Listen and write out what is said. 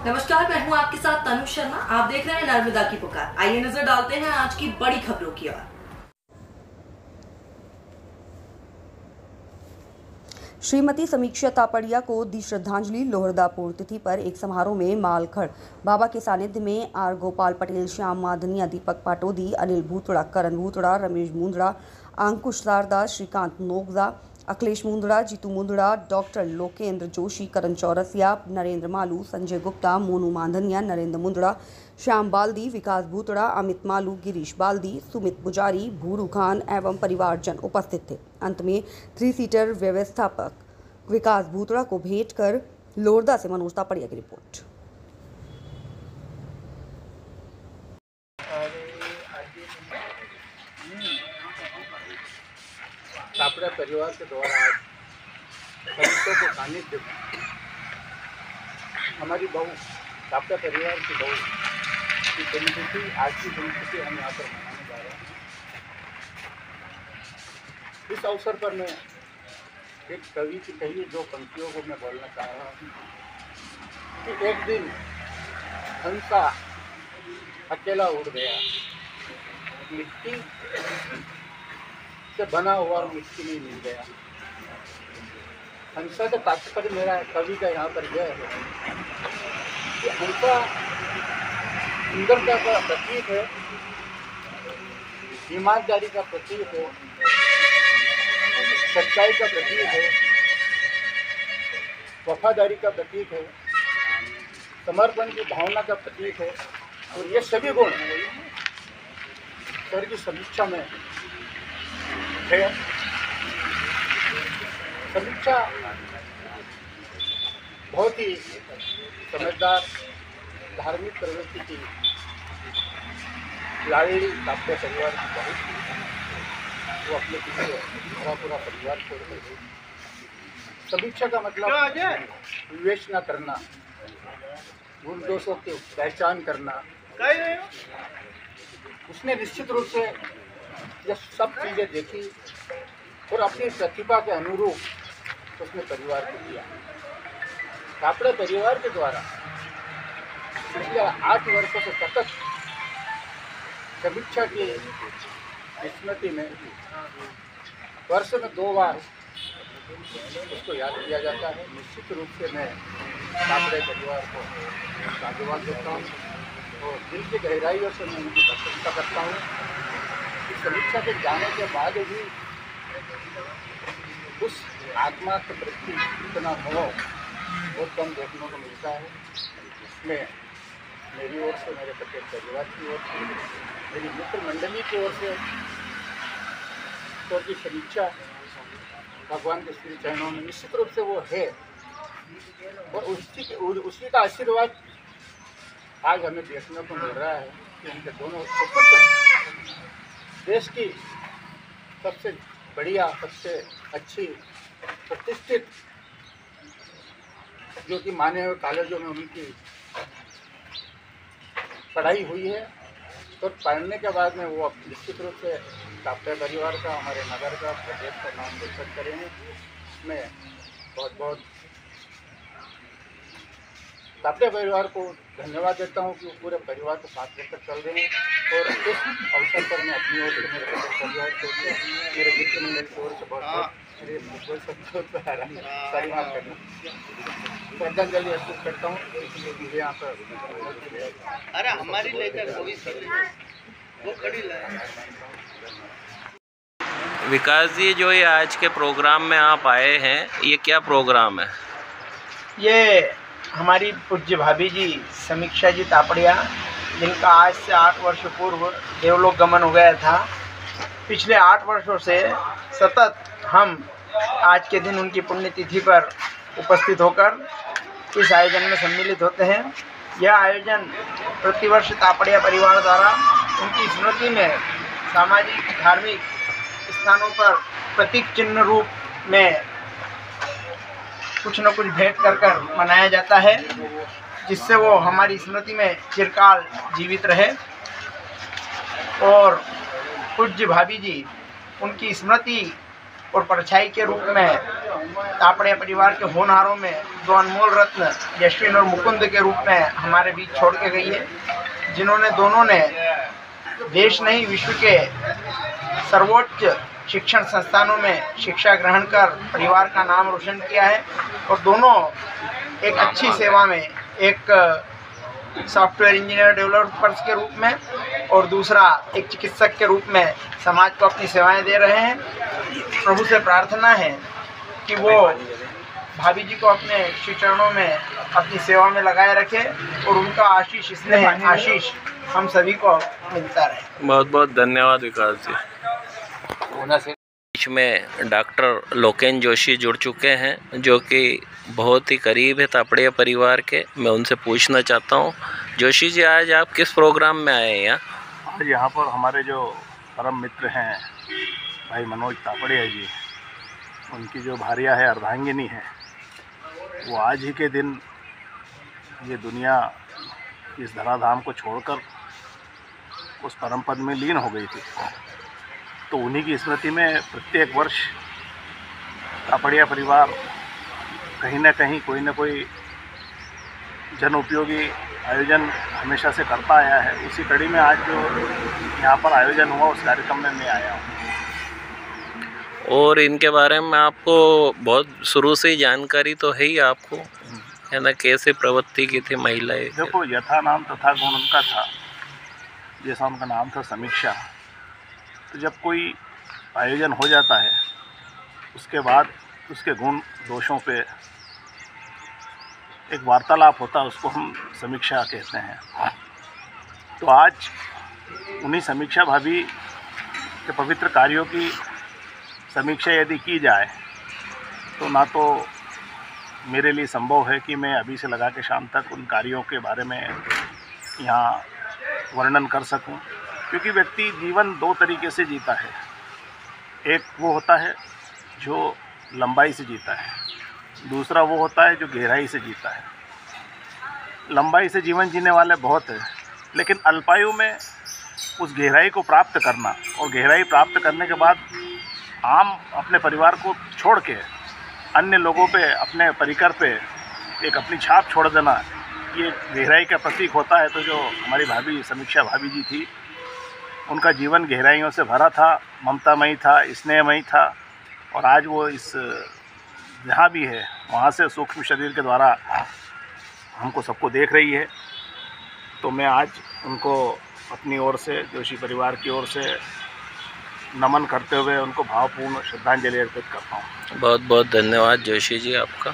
नमस्कार, मैं हूं आपके साथ तनु शर्मा। आप देख रहे हैं नर्मदा की पुकार। आइए नजर डालते हैं आज की बड़ी खबरों की ओर। श्रीमती समीक्षा तापड़िया को दी श्रद्धांजलि। लोहरदा पुण्यतिथि पर एक समारोह में मालखड़ बाबा के सानिध्य में आर गोपाल पटेल, श्याम माधनिया, दीपक पाटोदी, अनिल भूतड़ा, करण भूतड़ा, रमेश मुंदड़ा, अंकुश शारदा, श्रीकांत नोगजा, अखिलेश मुंदड़ा, जीतू मुंदड़ा, डॉक्टर लोकेंद्र जोशी, करण चौरसिया, नरेंद्र मालू, संजय गुप्ता, मोनू मांधनिया, नरेंद्र मुंदड़ा, श्याम बाल्दी, विकास भूतड़ा, अमित मालू, गिरीश बाल्दी, सुमित पुजारी, भूरू खान एवं परिवारजन उपस्थित थे। अंत में 3 सीटर व्यवस्थापक विकास भूतड़ा को भेंट कर लोहरदा से मनोज तापड़िया की रिपोर्ट। तापड़िया परिवार के द्वारा आज संतों को सानिध्य में हमारी बहू तापड़िया परिवार की बहू की पुण्यतिथि, आज की पुण्यतिथि हम यहाँ पर मनाने जा रहे हैं। इस अवसर पर मैं एक कवि की कही 2 पंक्तियों को मैं बोलना चाह रहा हूँ कि एक दिन हंसा अकेला उड़ गया, मिट्टी से बना हुआ मिट्टी में मिल गया। हंसा का तात्पर्य मेरा कवि का यहाँ पर यह है कि हंसा सुंदरता का प्रतीक है, ईमानदारी का प्रतीक है, सच्चाई का प्रतीक है, वफादारी का प्रतीक है, समर्पण की भावना का प्रतीक है। और ये सभी गुण सर की समीक्षा में है। समीक्षा बहुत ही समझदार, धार्मिक प्रवृत्ति की लाड़ली तापड़िया परिवार की बहू थी। वो अपने पीछे पूरा परिवार छोड़ कर गई। समीक्षा का मतलब विवेचना करना, गुण दोषों की पहचान करना। उसने निश्चित रूप से ये सब चीज़ें देखी और अपनी प्रतिभा के अनुरूप उसने परिवार को दिया। तापड़िया परिवार के द्वारा पिछले 8 वर्षों से सतत समीक्षा की स्मृति में वर्ष में 2 बार उसको याद किया जाता है। निश्चित रूप से मैं तापड़िया परिवार को साधुवाद देता हूँ और दिल की गहराइयों से मैं उनकी प्रशंसा करता हूँ। समीक्षा के जाने के बाद भी उस आत्मा के प्रति इतना मोह बहुत कम देखने को मिलता है। इसमें मेरी ओर से, मेरे पटेल परिवार की ओर से, मेरी मित्र मंडली की ओर से तो की समीक्षा भगवान के श्री चरणों में निश्चित रूप से वो है और उसी का आशीर्वाद आज हमें देखने को मिल रहा है कि उनके दोनों सुपुत्र देश की सबसे बढ़िया, सबसे अच्छी प्रतिष्ठित जो कि माने हुए कॉलेजों में उनकी पढ़ाई हुई है। तो पढ़ने के बाद में वो निश्चित रूप से तापड़िया परिवार का, हमारे नगर का, प्रदेश का नाम रोशन करेंगे। मैं बहुत बहुत तापड़िया परिवार को धन्यवाद देता हूँ कि वो पूरे परिवार को साथ लेकर चल रहे हैं। और इस अवसर पर मैं अपनी ओर से, मेरे परिवार की ओर से, मेरे मित्र मंडल की ओर से बहुत तारीफ करना, श्रद्धांजलि अर्पित करता हूँ। मुझे यहाँ पर अरे हमारी लेकर वो खड़ी विकास जी, जो ये आज के प्रोग्राम में आप आए हैं, ये क्या प्रोग्राम है? ये हमारी पूज्य भाभी जी समीक्षा जी तापड़िया, जिनका आज से 8 वर्ष पूर्व देवलोक गमन हो गया था। पिछले 8 वर्षों से सतत हम आज के दिन उनकी पुण्यतिथि पर उपस्थित होकर इस आयोजन में सम्मिलित होते हैं। यह आयोजन प्रतिवर्ष तापड़िया परिवार द्वारा उनकी स्मृति में सामाजिक धार्मिक स्थानों पर प्रतीक चिन्ह रूप में कुछ न कुछ भेंट कर मनाया जाता है, जिससे वो हमारी स्मृति में चिरकाल जीवित रहे। और पूज्य भाभी जी, उनकी स्मृति और परछाई के रूप में तापड़िया परिवार के होनहारों में दो अनमोल रत्न यशविन और मुकुंद के रूप में हमारे बीच छोड़ के गई है, जिन्होंने दोनों ने देश नहीं विश्व के सर्वोच्च शिक्षण संस्थानों में शिक्षा ग्रहण कर परिवार का नाम रोशन किया है। और दोनों एक अच्छी सेवा में, एक सॉफ्टवेयर इंजीनियर डेवलपर्स के रूप में और दूसरा एक चिकित्सक के रूप में समाज को अपनी सेवाएं दे रहे हैं। प्रभु से प्रार्थना है कि वो भाभी जी को अपने श्री चरणों में अपनी सेवा में लगाए रखे और उनका आशीष, स्नेह आशीष हम सभी को मिलता रहे। बहुत बहुत धन्यवाद विकास जी। बीच में डॉक्टर लोकेन जोशी जुड़ चुके हैं, जो कि बहुत ही करीब है तापड़िया परिवार के। मैं उनसे पूछना चाहता हूँ, जोशी जी आज आप किस प्रोग्राम में आए हैं यहाँ? आज यहाँ पर हमारे जो परम मित्र हैं भाई मनोज तापड़िया जी, उनकी जो भार्या है अर्धांगिनी है, वो आज ही के दिन ये दुनिया इस धराधाम को छोड़कर उस परम पद में लीन हो गई थी। तो उन्हीं की स्मृति में प्रत्येक वर्ष तापड़िया परिवार कहीं ना कहीं कोई ना कोई जन उपयोगी आयोजन हमेशा से करता आया है। उसी कड़ी में आज जो यहाँ पर आयोजन हुआ उस कार्यक्रम में मैं आया हूँ। और इनके बारे में आपको बहुत शुरू से ही जानकारी तो है ही आपको, है ना? कैसे प्रवृत्ति की थी महिलाएं? देखो, यथा नाम तथा गुण उनका था, जैसा उनका नाम था समीक्षा। तो जब कोई आयोजन हो जाता है उसके बाद उसके गुण दोषों पे एक वार्तालाप होता है, उसको हम समीक्षा कहते हैं। तो आज उन्हीं समीक्षा भाभी के पवित्र कार्यों की समीक्षा यदि की जाए तो ना तो मेरे लिए संभव है कि मैं अभी से लगा के शाम तक उन कार्यों के बारे में यहाँ वर्णन कर सकूं, क्योंकि व्यक्ति जीवन दो तरीके से जीता है। एक वो होता है जो लंबाई से जीता है, दूसरा वो होता है जो गहराई से जीता है। लंबाई से जीवन जीने वाले बहुत हैं, लेकिन अल्पायु में उस गहराई को प्राप्त करना और गहराई प्राप्त करने के बाद आम अपने परिवार को छोड़ के अन्य लोगों पे, अपने परिकर पे एक अपनी छाप छोड़ देना, ये गहराई का प्रतीक होता है। तो जो हमारी भाभी समीक्षा भाभी जी थी, उनका जीवन गहराइयों से भरा था, ममतामयी था, स्नेहमयी था। और आज वो इस जहाँ भी है वहाँ से सूक्ष्म शरीर के द्वारा हमको सबको देख रही है। तो मैं आज उनको अपनी ओर से, जोशी परिवार की ओर से नमन करते हुए उनको भावपूर्ण श्रद्धांजलि अर्पित करता हूँ। बहुत बहुत धन्यवाद जोशी जी आपका।